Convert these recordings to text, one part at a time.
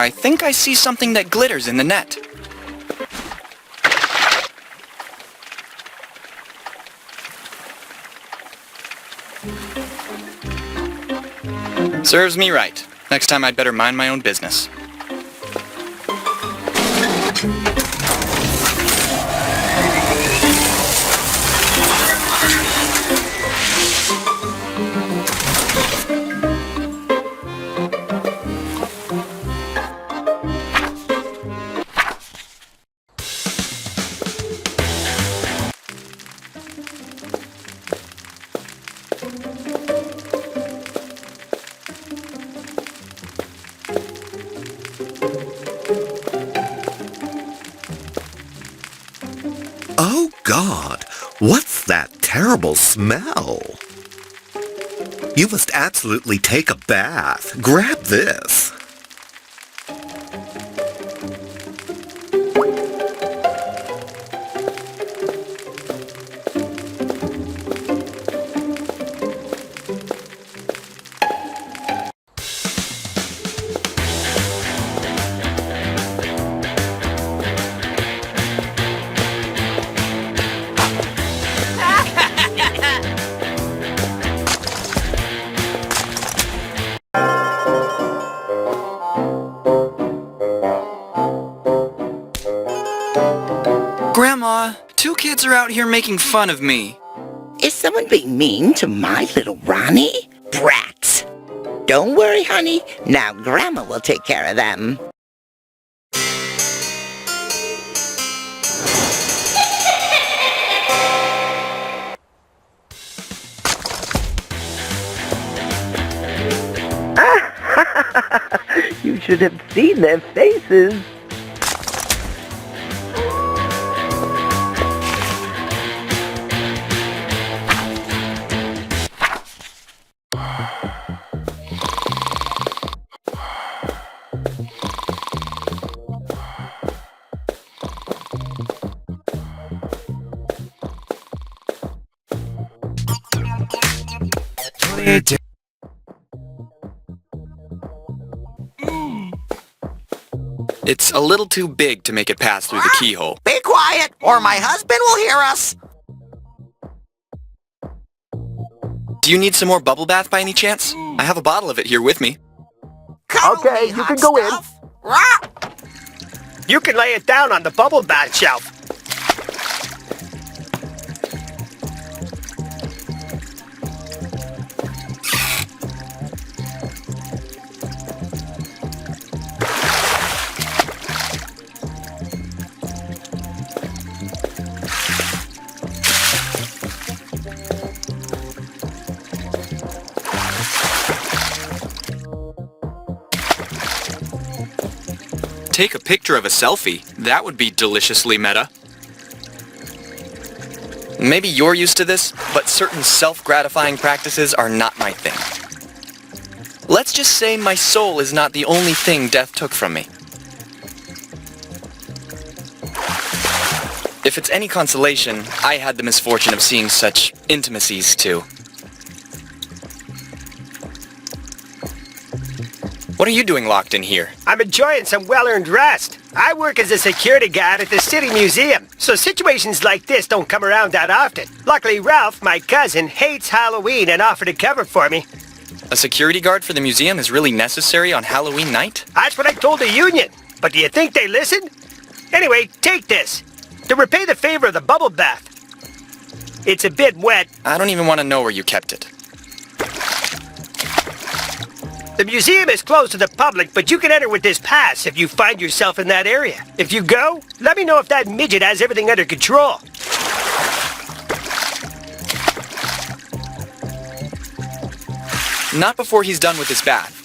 I think I see something that glitters in the net. Serves me right. Next time I'd better mind my own business. Oh, God! What's that terrible smell? You must absolutely take a bath. Grab this. Grandma, two kids are out here making fun of me. Is someone being mean to my little Ronnie? Brats! Don't worry, honey. Now Grandma will take care of them. You should have seen their faces. It's a little too big to make it pass through the keyhole. Be quiet, or my husband will hear us. Do you need some more bubble bath by any chance? I have a bottle of it here with me. Okay, you can go in. You can lay it down on the bubble bath shelf. Take a picture of a selfie. That would be deliciously meta. Maybe you're used to this, but certain self-gratifying practices are not my thing. Let's just say my soul is not the only thing death took from me. If it's any consolation, I had the misfortune of seeing such intimacies too. What are you doing locked in here? I'm enjoying some well-earned rest. I work as a security guard at the city museum, so situations like this don't come around that often. Luckily, Ralph, my cousin, hates Halloween and offered to cover for me. A security guard for the museum is really necessary on Halloween night? That's what I told the union. But do you think they listened? Anyway, take this. To repay the favor of the bubble bath. It's a bit wet. I don't even want to know where you kept it. The museum is closed to the public, but you can enter with this pass if you find yourself in that area. If you go, let me know if that midget has everything under control. Not before he's done with his bath.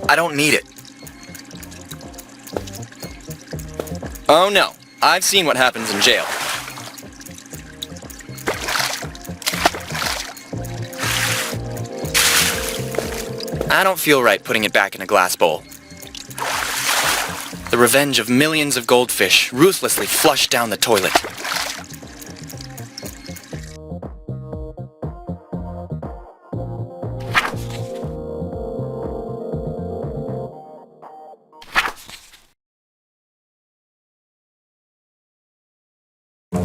I don't need it. Oh no. I've seen what happens in jail. I don't feel right putting it back in a glass bowl. The revenge of millions of goldfish ruthlessly flushed down the toilet. Accept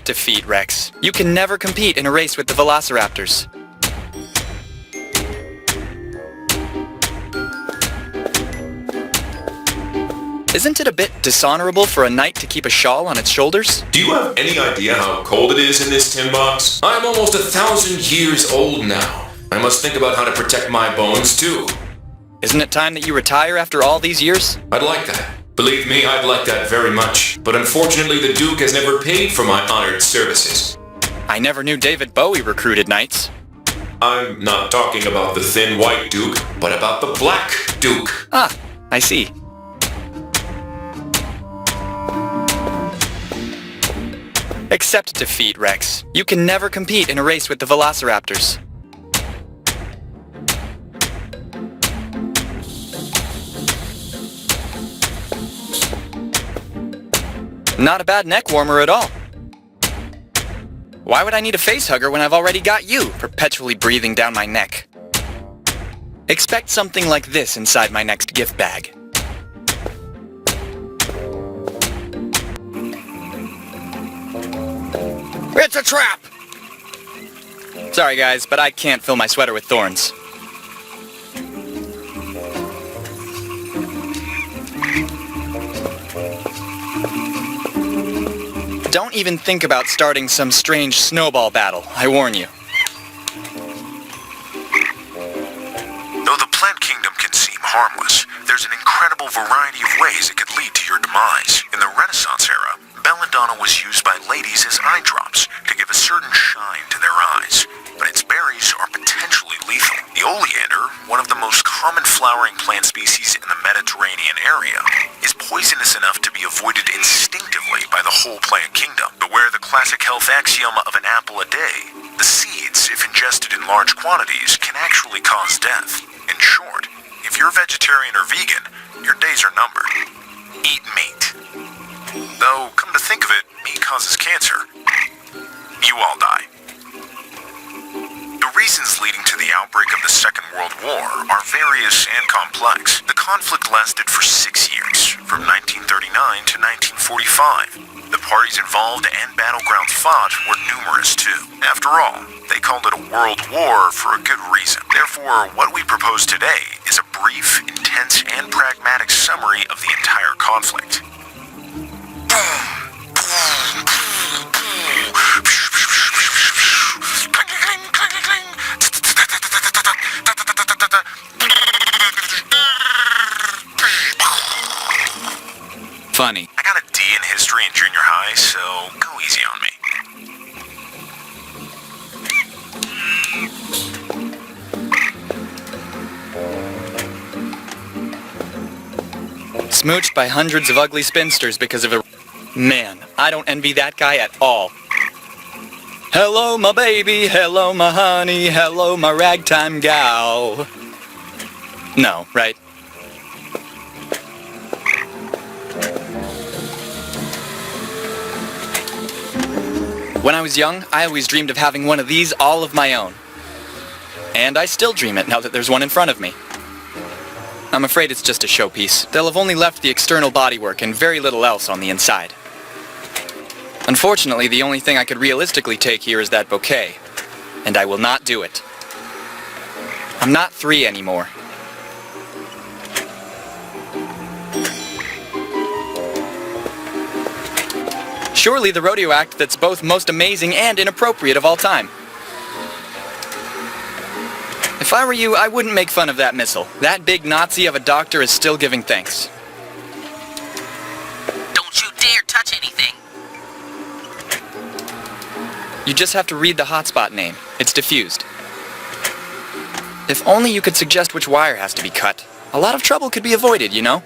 defeat, Rex. You can never compete in a race with the Velociraptors. Isn't it a bit dishonorable for a knight to keep a shawl on its shoulders? Do you have any idea how cold it is in this tin box? I'm almost 1,000 years old now. I must think about how to protect my bones too. Isn't it time that you retire after all these years? I'd like that. Believe me, I'd like that very much. But unfortunately, the Duke has never paid for my honored services. I never knew David Bowie recruited knights. I'm not talking about the thin white Duke, but about the black Duke. Ah, I see. Accept defeat, Rex. You can never compete in a race with the Velociraptors. Not a bad neck warmer at all. Why would I need a face hugger when I've already got you, perpetually breathing down my neck? Expect something like this inside my next gift bag. It's a trap! Sorry guys, but I can't fill my sweater with thorns. Don't even think about starting some strange snowball battle, I warn you. Though the plant kingdom can seem harmless, there's an incredible variety of ways it could lead to your demise. In the Renaissance era, belladonna was used by ladies as eye drops to give a certain shine to their eyes, but its berries are potentially lethal. The oleander, one of the most common flowering plant species in the Mediterranean area, is poisonous enough to be avoided instinctively by the whole plant kingdom. Beware the classic health axiom of an apple a day. The seeds, if ingested in large quantities, can actually cause death. In short, if you're vegetarian or vegan, your days are numbered. Eat meat. Though, come to think of it, meat causes cancer. You all die. The reasons leading to the outbreak of the Second World War are various and complex. The conflict lasted for 6 years, from 1939 to 1945. The parties involved and battlegrounds fought were numerous too. After all, they called it a world war for a good reason. Therefore, what we propose today is a brief, intense, and pragmatic summary of the entire conflict. Funny. I got a D in history in junior high, so go easy on me. Smooched by hundreds of ugly spinsters because of a... Man, I don't envy that guy at all. Hello, my baby. Hello, my honey. Hello, my ragtime gal. No, right? When I was young, I always dreamed of having one of these all of my own. And I still dream it now that there's one in front of me. I'm afraid it's just a showpiece. They'll have only left the external bodywork and very little else on the inside. Unfortunately, the only thing I could realistically take here is that bouquet. And I will not do it. I'm not 3 anymore. Surely the rodeo act that's both most amazing and inappropriate of all time. If I were you, I wouldn't make fun of that missile. That big Nazi of a doctor is still giving thanks. Don't you dare touch anything. You just have to read the hotspot name. It's diffused. If only you could suggest which wire has to be cut. A lot of trouble could be avoided, you know?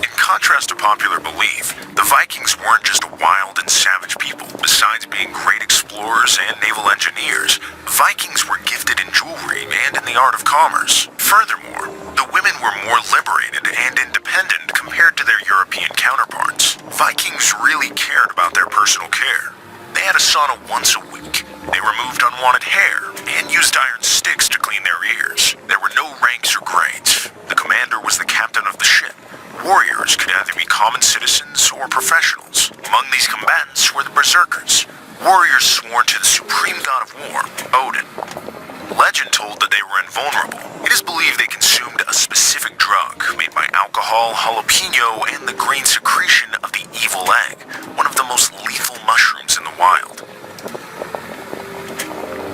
In contrast to popular belief, the Vikings weren't just a wild and savage people. Besides being great explorers, explorers and naval engineers, Vikings were gifted in jewelry and in the art of commerce. Furthermore, the women were more liberated and independent compared to their European counterparts. Vikings really cared about their personal care. They had a sauna once a week. They removed unwanted hair and used iron sticks to clean their ears. There were no ranks or grades. The commander was the captain of the ship. Warriors could either be common citizens or professionals. Among these combatants were the berserkers, warriors sworn to the supreme god of war, Odin. Legend told that they were invulnerable. It is believed they consumed a specific drug made by alcohol, jalapeno, and the green secretion of the evil egg, one of the most lethal mushrooms in the wild.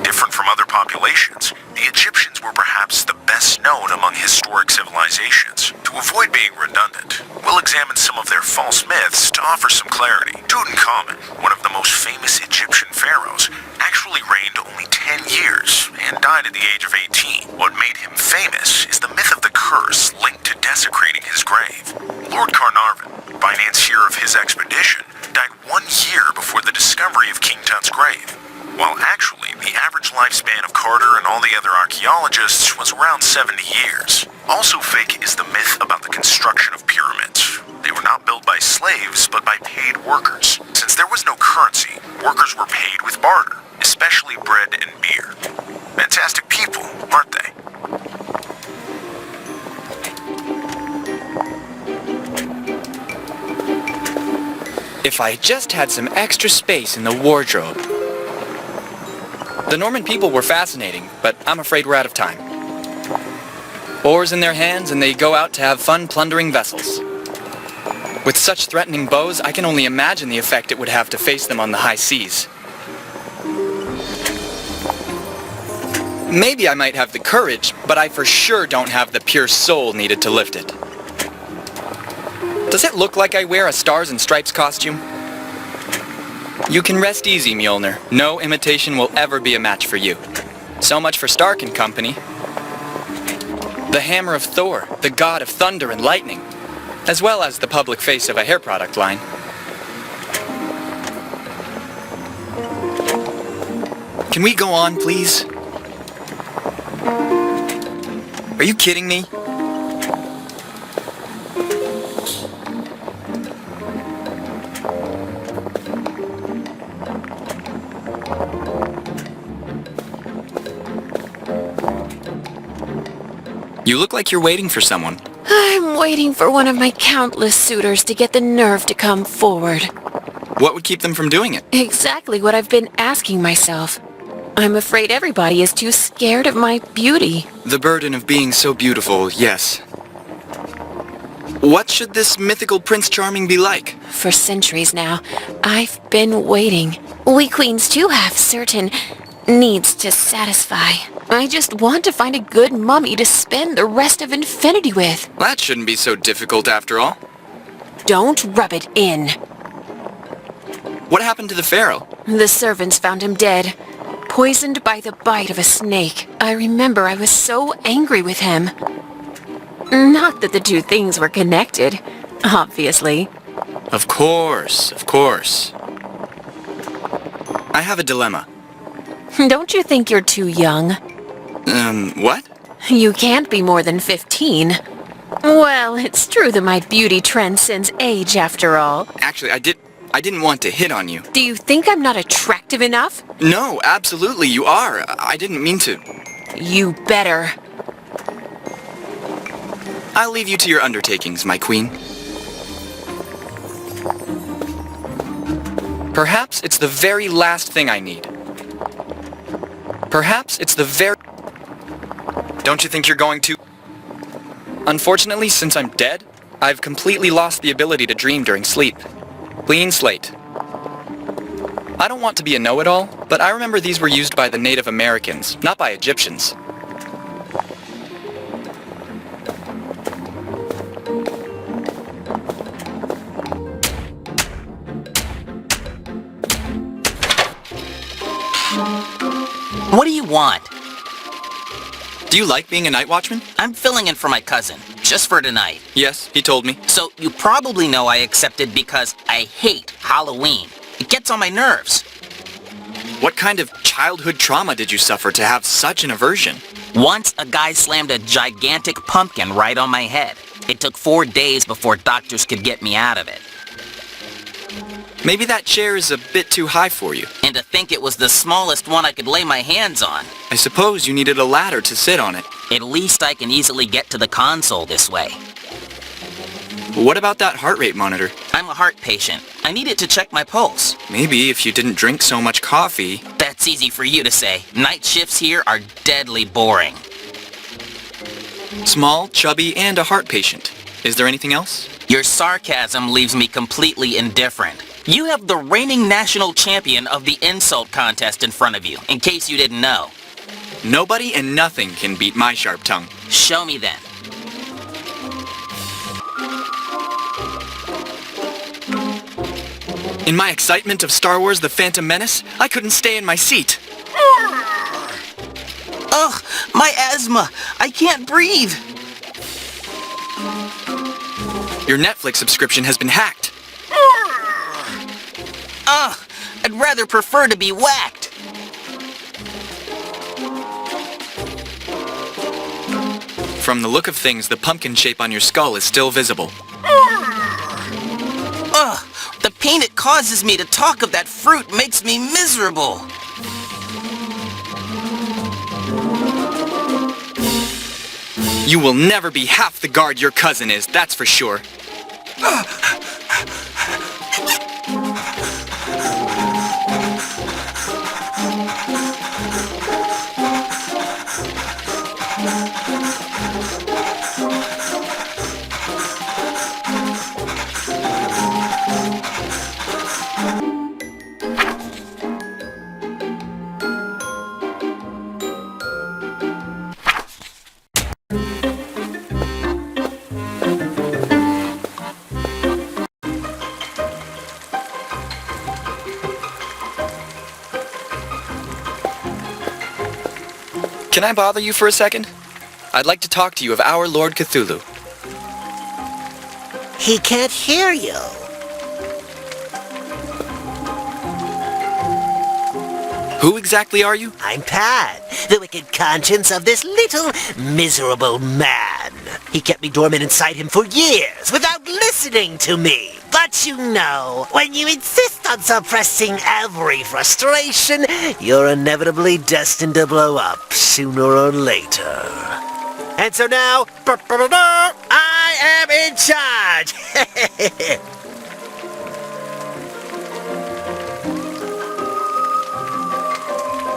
Different from other populations, the Egyptians were perhaps the best known among historic civilizations. To avoid being redundant, we'll examine some of their false myths to offer some clarity. Tutankhamun, one of the most famous Egyptian pharaohs, actually reigned only 10 years and died at the age of 18. What made him famous is the myth of the curse linked to desecrating his grave. Lord Carnarvon, financier of his expedition, died 1 year before the discovery of King Tut's grave, while actually the average lifespan of Carter and all the other archaeologists was around 70 years. Also fake is the myth about the construction of pyramids. They were not built by slaves, but by paid workers. Since there was no currency, workers were paid with barter, especially bread and beer. Fantastic people, aren't they? If I just had some extra space in the wardrobe. The Norman people were fascinating, but I'm afraid we're out of time. Oars in their hands, and they go out to have fun plundering vessels. With such threatening bows, I can only imagine the effect it would have to face them on the high seas. Maybe I might have the courage, but I for sure don't have the pure soul needed to lift it. Does it look like I wear a Stars and Stripes costume? You can rest easy, Mjolnir. No imitation will ever be a match for you. So much for Stark and company. The hammer of Thor, the god of thunder and lightning, as well as the public face of a hair product line. Can we go on, please? Are you kidding me? You look like you're waiting for someone. I'm waiting for one of my countless suitors to get the nerve to come forward. What would keep them from doing it? Exactly what I've been asking myself. I'm afraid everybody is too scared of my beauty. The burden of being so beautiful, yes. What should this mythical Prince Charming be like? For centuries now, I've been waiting. We queens too have certain needs to satisfy. I just want to find a good mummy to spend the rest of infinity with. That shouldn't be so difficult after all. Don't rub it in. What happened to the pharaoh? The servants found him dead, poisoned by the bite of a snake. I remember I was so angry with him. Not that the two things were connected, obviously. Of course, of course. I have a dilemma. Don't you think you're too young? What? You can't be more than 15. Well, it's true that my beauty transcends age after all. Actually, I didn't want to hit on you. Do you think I'm not attractive enough? No, absolutely, you are. I didn't mean to. You better. I'll leave you to your undertakings, my queen. Perhaps it's the very last thing I need. Perhaps it's the very... Don't you think you're going to... Unfortunately, since I'm dead, I've completely lost the ability to dream during sleep. Clean slate. I don't want to be a know-it-all, but I remember these were used by the Native Americans, not by Egyptians. What do you want? Do you like being a night watchman? I'm filling in for my cousin, just for tonight. Yes, he told me. So you probably know I accepted because I hate Halloween. It gets on my nerves. What kind of childhood trauma did you suffer to have such an aversion? Once, a guy slammed a gigantic pumpkin right on my head. It took 4 days before doctors could get me out of it. Maybe that chair is a bit too high for you. And to think it was the smallest one I could lay my hands on. I suppose you needed a ladder to sit on it. At least I can easily get to the console this way. What about that heart rate monitor? I'm a heart patient. I need it to check my pulse. Maybe if you didn't drink so much coffee. That's easy for you to say. Night shifts here are deadly boring. Small, chubby, and a heart patient. Is there anything else? Your sarcasm leaves me completely indifferent. You have the reigning national champion of the insult contest in front of you, in case you didn't know. Nobody and nothing can beat my sharp tongue. Show me then. In my excitement of Star Wars The Phantom Menace, I couldn't stay in my seat. Ugh, my asthma. I can't breathe. Your Netflix subscription has been hacked. Ugh, I'd rather prefer to be whacked. From the look of things, the pumpkin shape on your skull is still visible. Ugh, the pain it causes me to talk of that fruit makes me miserable. You will never be half the guard your cousin is, that's for sure. Can I bother you for a second? I'd like to talk to you of our Lord Cthulhu. He can't hear you. Who exactly are you? I'm Pat, the wicked conscience of this little miserable man. He kept me dormant inside him for years without listening to me. But you know, when you insist on suppressing every frustration, you're inevitably destined to blow up sooner or later. And so now, I am in charge.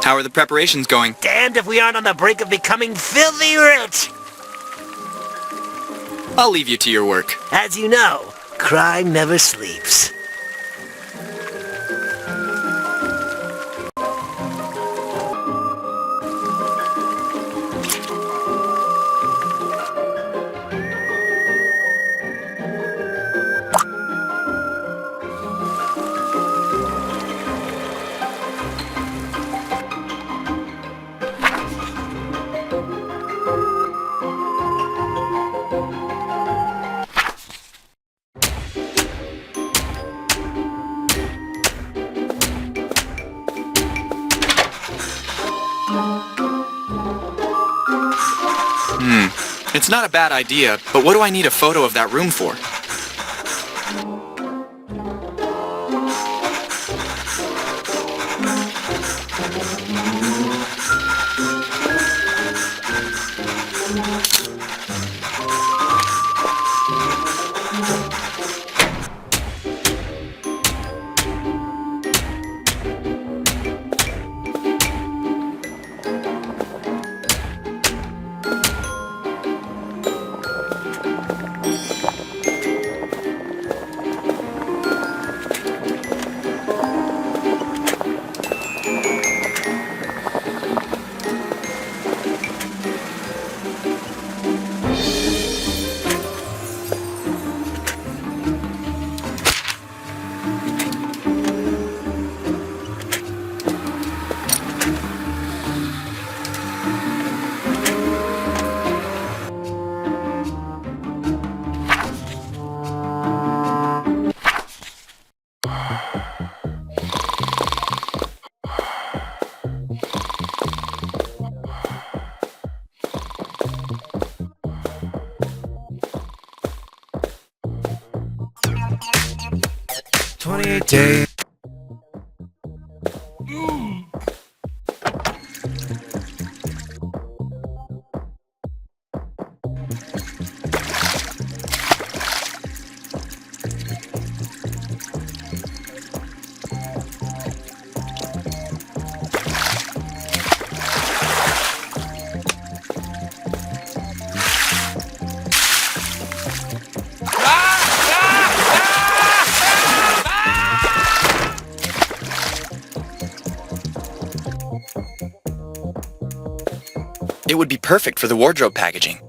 How are the preparations going? Damned if we aren't on the brink of becoming filthy rich. I'll leave you to your work. As you know, crime never sleeps. It's not a bad idea, but what do I need a photo of that room for? sunny day. It would be perfect for the wardrobe packaging.